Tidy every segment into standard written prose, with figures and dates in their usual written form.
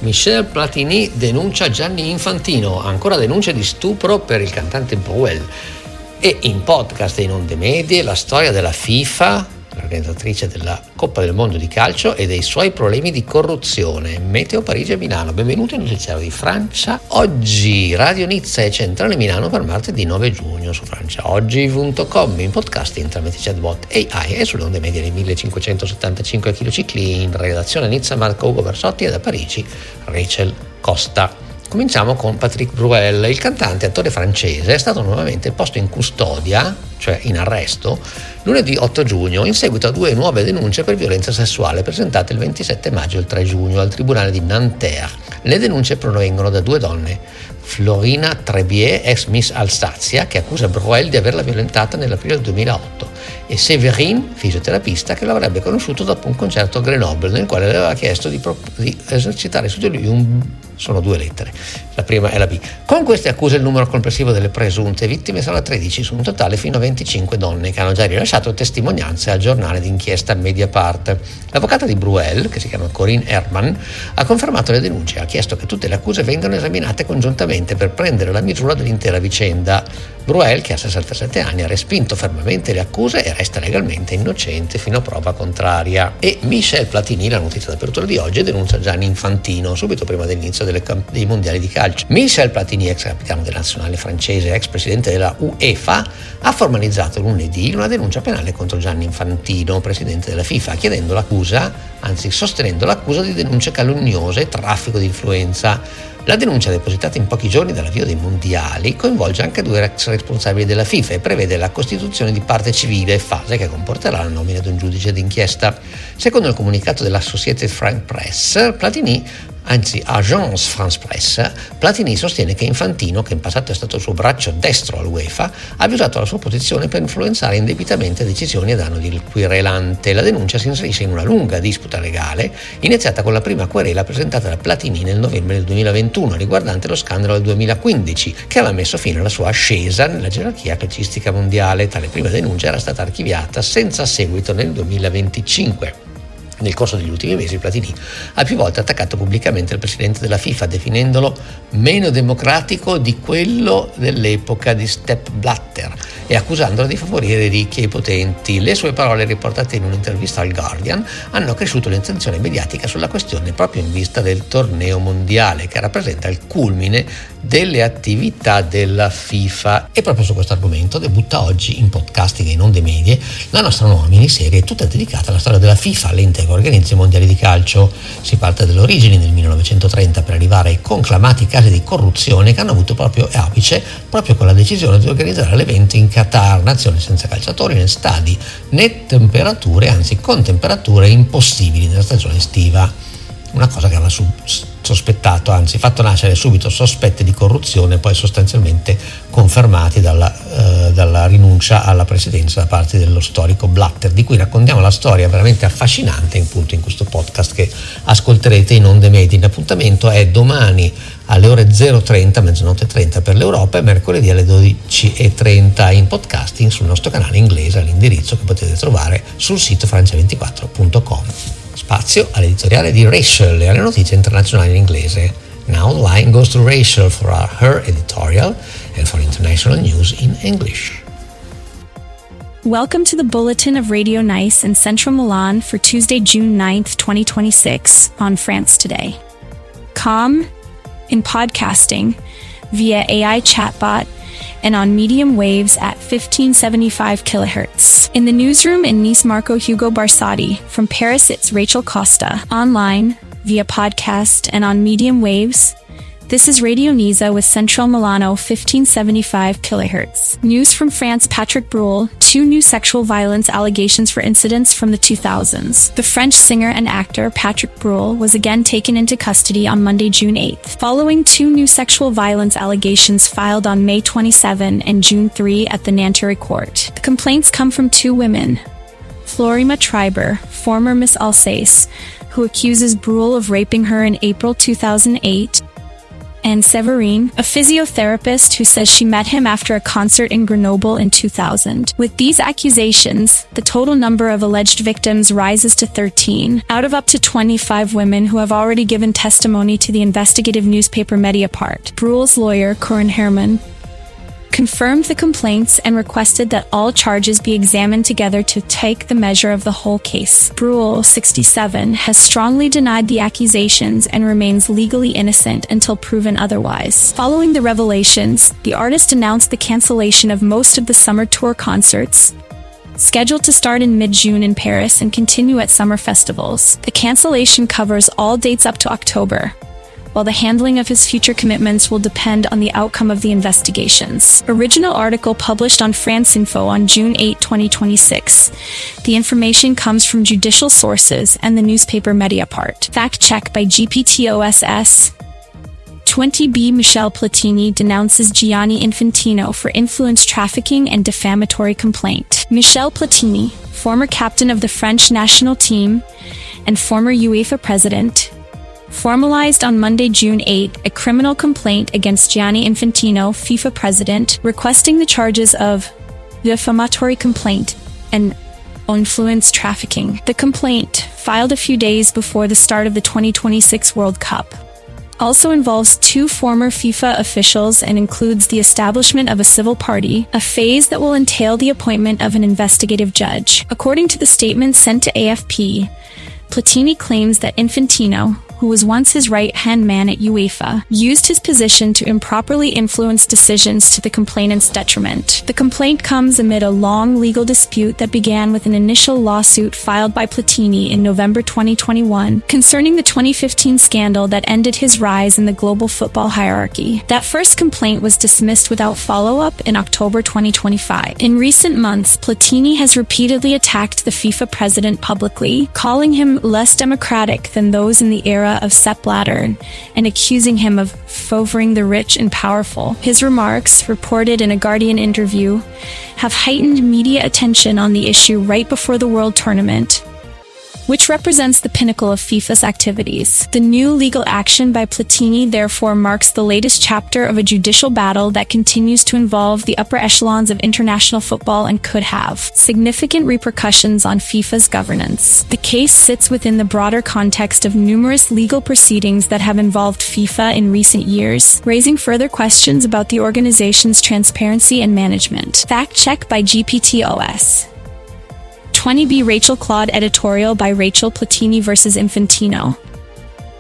Michel Platini denuncia Gianni Infantino, ancora denunce di stupro per il cantante Bruel. E in podcast e in Onde, Medie, la storia della FIFA, l'organizzatrice della Coppa del Mondo di calcio, e dei suoi problemi di corruzione. Meteo Parigi e Milano. Benvenuti al notiziario di Francia. Oggi Radio Nizza e Centrale Milano per martedì 9 giugno su franciaoggi.com, in podcasting tramite chatbot AI e sulle onde medie dei 1575 kHz in redazione a Nizza Marco Ugo Versotti e da Parigi Rachel Costa. Cominciamo con Patrick Bruel. Il cantante e attore francese è stato nuovamente posto in custodia, cioè in arresto, lunedì 8 giugno in seguito a 2 nuove denunce per violenza sessuale presentate il 27 maggio e il 3 giugno al tribunale di Nanterre. Le denunce provengono da 2 donne: Florina Trebier, ex Miss Alsazia, che accusa Bruel di averla violentata nell'aprile del 2008, e Séverine, fisioterapista, che l'avrebbe conosciuto dopo un concerto a Grenoble nel quale le aveva chiesto di esercitare su di lui Sono 2 lettere, la prima è la B. Con queste accuse il numero complessivo delle presunte vittime sarà 13, su un totale fino a 25 donne che hanno già rilasciato testimonianze al giornale d'inchiesta Medie. L'avvocata di Bruel, che si chiama Corinne Herman, ha confermato le denunce e ha chiesto che tutte le accuse vengano esaminate congiuntamente per prendere la misura dell'intera vicenda. Bruel, che ha 67 anni, ha respinto fermamente le accuse e resta legalmente innocente fino a prova contraria. E Michel Platini, la notizia d'apertura di oggi, denuncia Gianni Infantino subito prima dell'inizio dei mondiali di calcio. Michel Platini, ex capitano della nazionale francese, ex presidente della UEFA, ha formalizzato lunedì una denuncia penale contro Gianni Infantino, presidente della FIFA, sostenendo l'accusa di denunce calunniose e traffico di influenza. La denuncia, depositata in pochi giorni dall'avvio dei mondiali, coinvolge anche 2 ex responsabili della FIFA e prevede la costituzione di parte civile, fase che comporterà la nomina di un giudice d'inchiesta. Secondo il comunicato dell'Associated France Press, Agence France Presse, Platini sostiene che Infantino, che in passato è stato il suo braccio destro all'UEFA, abbia usato la sua posizione per influenzare indebitamente decisioni a danno del querelante. La denuncia si inserisce in una lunga disputa legale, iniziata con la prima querela presentata da Platini nel novembre del 2021, riguardante lo scandalo del 2015, che aveva messo fine alla sua ascesa nella gerarchia calcistica mondiale. Tale prima denuncia era stata archiviata senza seguito nel 2025. Nel corso degli ultimi mesi Platini ha più volte attaccato pubblicamente il presidente della FIFA, definendolo meno democratico di quello dell'epoca di Sepp Blatter e accusandolo di favorire i ricchi e i potenti. Le sue parole, riportate in un'intervista al Guardian, hanno accresciuto l'attenzione mediatica sulla questione proprio in vista del torneo mondiale, che rappresenta il culmine delle attività della FIFA. E proprio su questo argomento debutta oggi in podcasting e in Onde Medie la nostra nuova miniserie, tutta dedicata alla storia della FIFA, l'ente che organizza i mondiali di calcio. Si parte dalle origini nel 1930 per arrivare ai conclamati casi di corruzione che hanno avuto proprio apice proprio con la decisione di organizzare l'evento in Qatar, nazione senza calciatori né stadi né temperature, anzi con temperature impossibili nella stagione estiva. Una cosa che aveva sospettato, anzi fatto nascere subito sospetti di corruzione, poi sostanzialmente confermati dalla rinuncia alla presidenza da parte dello storico Blatter, di cui raccontiamo la storia veramente affascinante in questo podcast che ascolterete in Onde Medie. L'appuntamento è domani alle ore 0:30, mezzanotte 30 per l'Europa, e mercoledì alle 12:30 in podcasting sul nostro canale inglese all'indirizzo che potete trovare sul sito francia24.com. Spazio all'editoriale di Rachel e alle notizie internazionali in inglese. Now the line goes to Rachel for her editorial and for international news in English. Welcome to the Bulletin of Radio Nice in Central Milan for Tuesday, June 9th, 2026 on France Today. In podcasting, via AI chatbot, and on medium waves at 1575 kHz. In the newsroom in Nice, Marco Hugo Barsotti. From Paris, it's Rachel Costa. Online, via podcast, and on medium waves, this is Radio Nizza with Central Milano 1575 kHz. News from France: Patrick Bruel, 2 new sexual violence allegations for incidents from the 2000s. The French singer and actor Patrick Bruel was again taken into custody on Monday, June 8th, following 2 new sexual violence allegations filed on May 27 and June 3 at the Nanterre court. The complaints come from 2 women. Florima Triber, former Miss Alsace, who accuses Bruel of raping her in April 2008, and Severine, a physiotherapist who says she met him after a concert in Grenoble in 2000. With these accusations, the total number of alleged victims rises to 13, out of up to 25 women who have already given testimony to the investigative newspaper Medie. Bruel's lawyer, Corinne Herman, confirmed the complaints and requested that all charges be examined together to take the measure of the whole case. Bruel, 67, has strongly denied the accusations and remains legally innocent until proven otherwise. Following the revelations, the artist announced the cancellation of most of the summer tour concerts, scheduled to start in mid-June in Paris and continue at summer festivals. The cancellation covers all dates up to October, while the handling of his future commitments will depend on the outcome of the investigations. Original article published on France Info on June 8, 2026. The information comes from judicial sources and the newspaper Medie. Fact check by GPTOSS. 20B Michel Platini denounces Gianni Infantino for influence trafficking and defamatory complaint. Michel Platini, former captain of the French national team and former UEFA president, formalized on Monday, June 8, a criminal complaint against Gianni Infantino, FIFA president, requesting the charges of defamatory complaint and influence trafficking. The complaint, filed a few days before the start of the 2026 World Cup, also involves two former FIFA officials and includes the establishment of a civil party, a phase that will entail the appointment of an investigative judge. According to the statement sent to AFP, Platini claims that Infantino, who was once his right-hand man at UEFA, used his position to improperly influence decisions to the complainant's detriment. The complaint comes amid a long legal dispute that began with an initial lawsuit filed by Platini in November 2021 concerning the 2015 scandal that ended his rise in the global football hierarchy. That first complaint was dismissed without follow-up in October 2025. In recent months, Platini has repeatedly attacked the FIFA president publicly, calling him less democratic than those in the era of Sepp Blatter and accusing him of favoring the rich and powerful. His remarks, reported in a Guardian interview, have heightened media attention on the issue right before the World Tournament, which represents the pinnacle of FIFA's activities. The new legal action by Platini therefore marks the latest chapter of a judicial battle that continues to involve the upper echelons of international football and could have significant repercussions on FIFA's governance. The case sits within the broader context of numerous legal proceedings that have involved FIFA in recent years, raising further questions about the organization's transparency and management. Fact check by GPTOS. 20B Rachel Claude editorial by Rachel Platini vs. Infantino.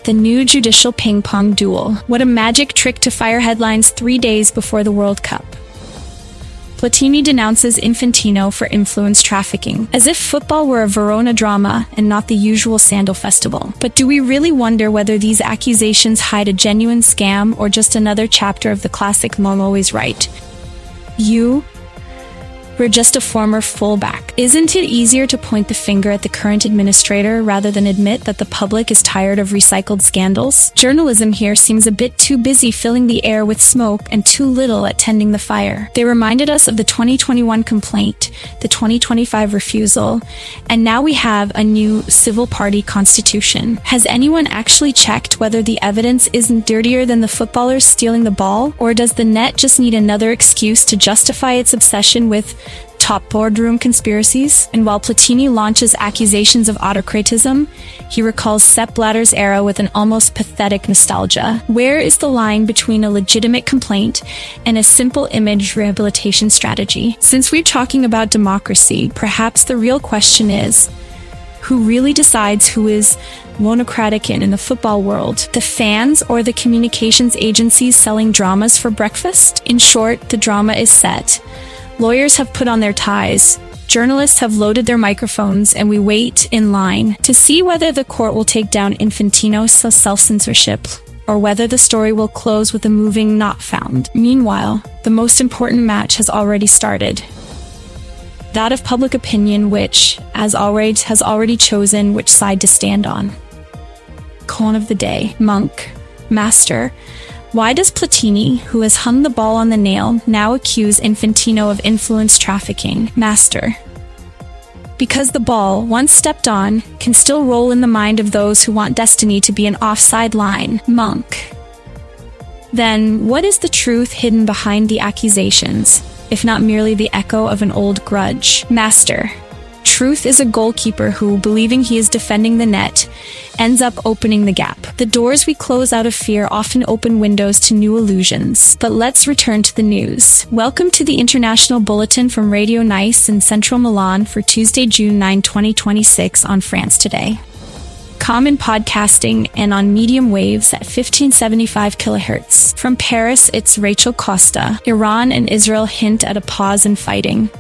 The new judicial ping-pong duel. What a magic trick to fire headlines 3 days before the World Cup. Platini denounces Infantino for influence trafficking, as if football were a Verona drama and not the usual sandal festival. But do we really wonder whether these accusations hide a genuine scam or just another chapter of the classic "Mom always right"? We're just a former fullback. Isn't it easier to point the finger at the current administrator rather than admit that the public is tired of recycled scandals? Journalism here seems a bit too busy filling the air with smoke and too little at tending the fire. They reminded us of the 2021 complaint, the 2025 refusal, and now we have a new civil party constitution. Has anyone actually checked whether the evidence isn't dirtier than the footballers stealing the ball? Or does the net just need another excuse to justify its obsession with top boardroom conspiracies? And while Platini launches accusations of autocratism, he recalls Sepp Blatter's era with an almost pathetic nostalgia. Where is the line between a legitimate complaint and a simple image rehabilitation strategy? Since we're talking about democracy, perhaps the real question is, who really decides who is monocratic in the football world? The fans or the communications agencies selling dramas for breakfast? In short, the drama is set. Lawyers have put on their ties, journalists have loaded their microphones, and we wait in line to see whether the court will take down Infantino's self-censorship or whether the story will close with a moving not found. Meanwhile, the most important match has already started. That of public opinion, which, as always, has already chosen which side to stand on. Con of the day. Monk. Master. Why does Platini, who has hung the ball on the nail, now accuse Infantino of influence trafficking? Master. Because the ball, once stepped on, can still roll in the mind of those who want destiny to be an offside line. Monk. Then, what is the truth hidden behind the accusations, if not merely the echo of an old grudge? Master. Truth is a goalkeeper who, believing he is defending the net, ends up opening the gap. The doors we close out of fear often open windows to new illusions. But let's return to the news. Welcome to the International Bulletin from Radio Nice in central Milan for Tuesday, June 9, 2026 on France Today. Common podcasting and on medium waves at 1575 kHz. From Paris, it's Rachel Costa. Iran and Israel hint at a pause in fighting,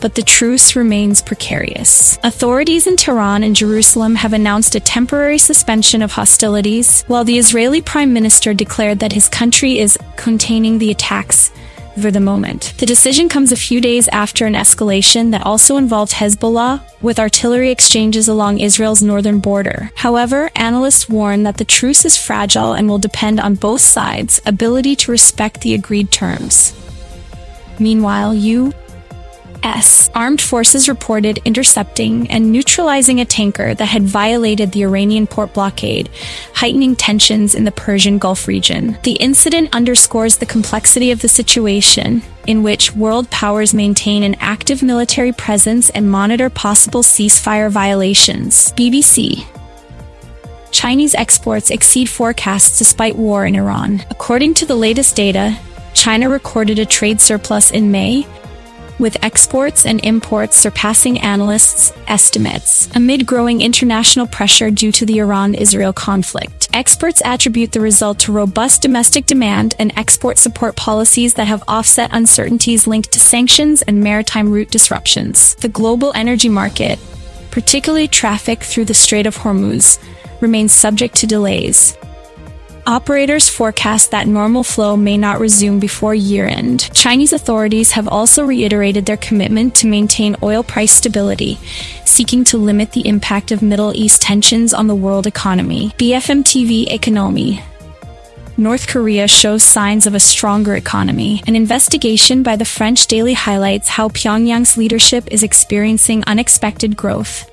but the truce remains precarious. Authorities in Tehran and Jerusalem have announced a temporary suspension of hostilities, while the Israeli Prime Minister declared that his country is containing the attacks for the moment. The decision comes a few days after an escalation that also involved Hezbollah, with artillery exchanges along Israel's northern border. However, analysts warn that the truce is fragile and will depend on both sides' ability to respect the agreed terms. Meanwhile, U.S. armed forces reported intercepting and neutralizing a tanker that had violated the Iranian port blockade, heightening tensions in the Persian Gulf region. The incident underscores the complexity of the situation, in which world powers maintain an active military presence and monitor possible ceasefire violations. BBC. Chinese exports exceed forecasts despite war in Iran. According to the latest data, China recorded a trade surplus in May, with exports and imports surpassing analysts' estimates, amid growing international pressure due to the Iran-Israel conflict. Experts attribute the result to robust domestic demand and export support policies that have offset uncertainties linked to sanctions and maritime route disruptions. The global energy market, particularly traffic through the Strait of Hormuz, remains subject to delays. Operators forecast that normal flow may not resume before year-end. Chinese authorities have also reiterated their commitment to maintain oil price stability, seeking to limit the impact of Middle East tensions on the world economy. BFM TV Economy. North Korea shows signs of a stronger economy. An investigation by the French Daily highlights how Pyongyang's leadership is experiencing unexpected growth,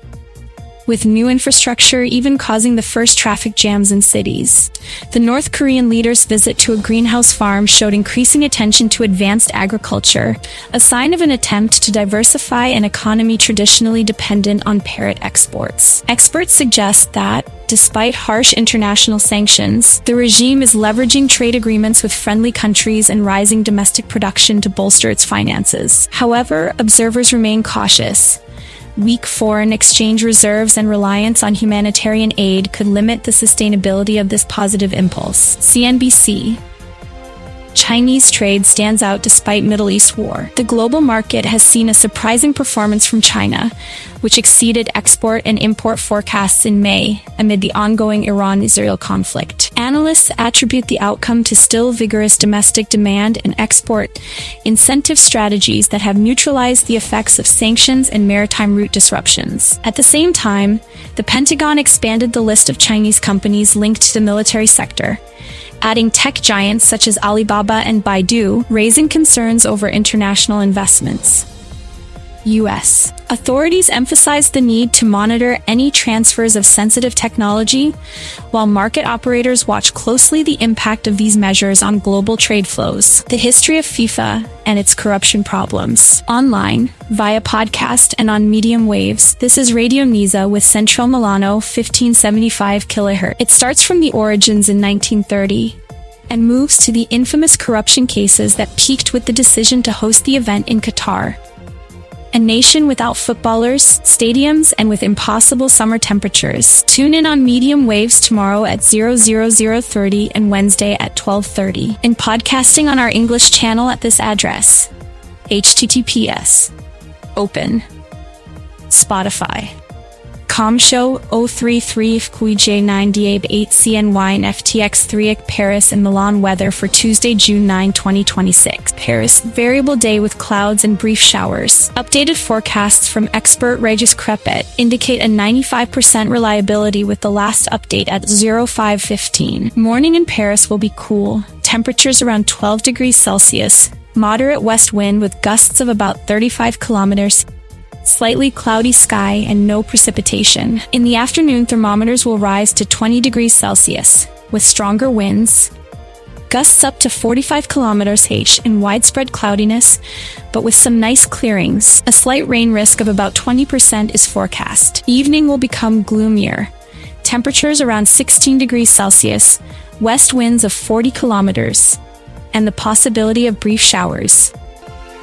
with new infrastructure even causing the first traffic jams in cities. The North Korean leader's visit to a greenhouse farm showed increasing attention to advanced agriculture, a sign of an attempt to diversify an economy traditionally dependent on parrot exports. Experts suggest that, despite harsh international sanctions, the regime is leveraging trade agreements with friendly countries and rising domestic production to bolster its finances. However, observers remain cautious. Weak foreign exchange reserves and reliance on humanitarian aid could limit the sustainability of this positive impulse. CNBC. Chinese trade stands out despite Middle East war. The global market has seen a surprising performance from China, which exceeded export and import forecasts in May amid the ongoing Iran-Israel conflict. Analysts attribute the outcome to still vigorous domestic demand and export incentive strategies that have neutralized the effects of sanctions and maritime route disruptions. At the same time, the Pentagon expanded the list of Chinese companies linked to the military sector, adding tech giants such as Alibaba and Baidu, raising concerns over international investments. U.S. authorities emphasized the need to monitor any transfers of sensitive technology, while market operators watch closely the impact of these measures on global trade flows. The history of FIFA and its corruption problems. Online, via podcast, and on medium waves, this is Radio Nisa with Central Milano 1575 kHz. It starts from the origins in 1930 and moves to the infamous corruption cases that peaked with the decision to host the event in Qatar. A nation without footballers, stadiums, and with impossible summer temperatures. Tune in on medium waves tomorrow at 00030 and Wednesday at 12:30. And podcasting on our English channel at this address. https open Spotify. Comshow 033 FQJ9 8 CNY and FTX 3 Paris and Milan weather for Tuesday, June 9, 2026. Paris, variable day with clouds and brief showers. Updated forecasts from expert Regis Crepet indicate a 95% reliability with the last update at 0515. Morning in Paris will be cool. Temperatures around 12 degrees Celsius. Moderate west wind with gusts of about 35 kilometers. Slightly cloudy sky and no precipitation. In the afternoon, thermometers will rise to 20 degrees Celsius, with stronger winds. Gusts up to 45 km/h in widespread cloudiness, but with some nice clearings. A slight rain risk of about 20% is forecast. Evening will become gloomier. Temperatures around 16 degrees Celsius, west winds of 40 kilometers, and the possibility of brief showers.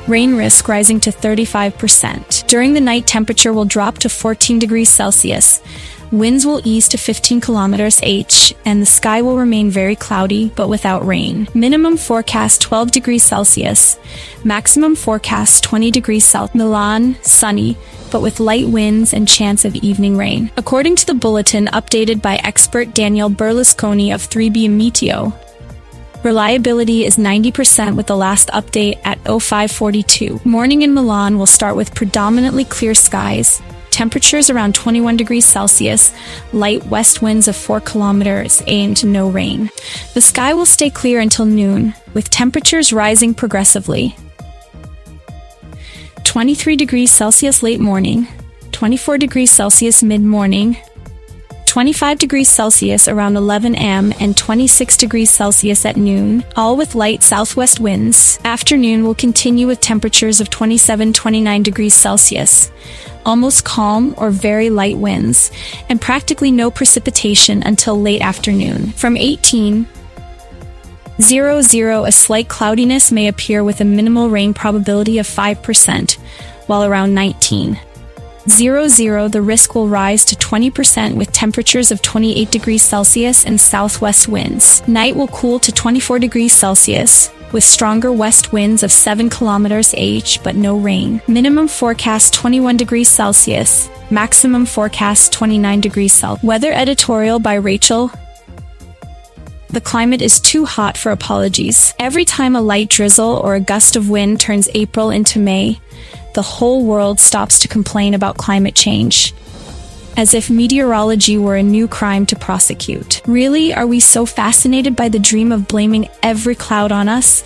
Rain risk rising to 35%. During the night, temperature will drop to 14 degrees Celsius. Winds will ease to 15 km/h, and the sky will remain very cloudy, but without rain. Minimum forecast 12 degrees Celsius. Maximum forecast 20 degrees Celsius. Milan, sunny, but with light winds and chance of evening rain. According to the bulletin updated by expert Daniel Berlusconi of 3B Meteo, reliability is 90% with the last update at 0542. Morning in Milan will start with predominantly clear skies. Temperatures around 21 degrees Celsius, light west winds of 4 kilometers, and no rain. The sky will stay clear until noon, with temperatures rising progressively. 23 degrees Celsius late morning, 24 degrees Celsius mid-morning, 25 degrees Celsius around 11 am, and 26 degrees Celsius at noon, all with light southwest winds. Afternoon will continue with temperatures of 27-29 degrees Celsius, almost calm or very light winds, and practically no precipitation until late afternoon. From 18:00, a slight cloudiness may appear with a minimal rain probability of 5%, while around 19:00, the risk will rise to 20% with temperatures of 28 degrees Celsius and southwest winds. Night will cool to 24 degrees Celsius, with stronger west winds of 7 km/h but no rain. Minimum forecast 21 degrees Celsius, maximum forecast 29 degrees Celsius. Weather editorial by Rachel. The climate is too hot for apologies. Every time a light drizzle or a gust of wind turns April into May, the whole world stops to complain about climate change, as if meteorology were a new crime to prosecute. Really, are we so fascinated by the dream of blaming every cloud on us,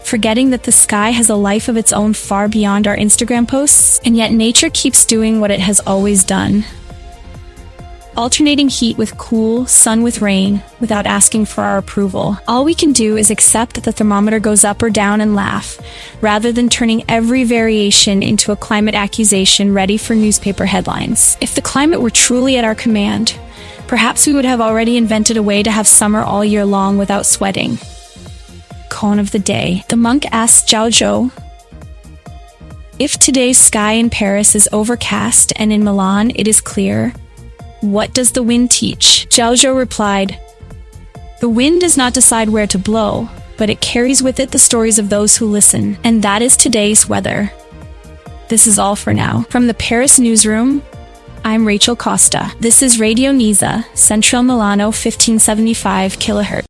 forgetting that the sky has a life of its own far beyond our Instagram posts? And yet nature keeps doing what it has always done, alternating heat with cool, sun with rain, without asking for our approval. All we can do is accept that the thermometer goes up or down and laugh, rather than turning every variation into a climate accusation ready for newspaper headlines. If the climate were truly at our command, perhaps we would have already invented a way to have summer all year long without sweating. Koan of the day. The monk asked Giorgio, if today's sky in Paris is overcast and in Milan it is clear, what does the wind teach? Giorgio replied, the wind does not decide where to blow, but it carries with it the stories of those who listen. And that is today's weather. This is all for now. From the Paris newsroom, I'm Rachel Costa. This is Radio Nisa, Central Milano, 1575 kHz.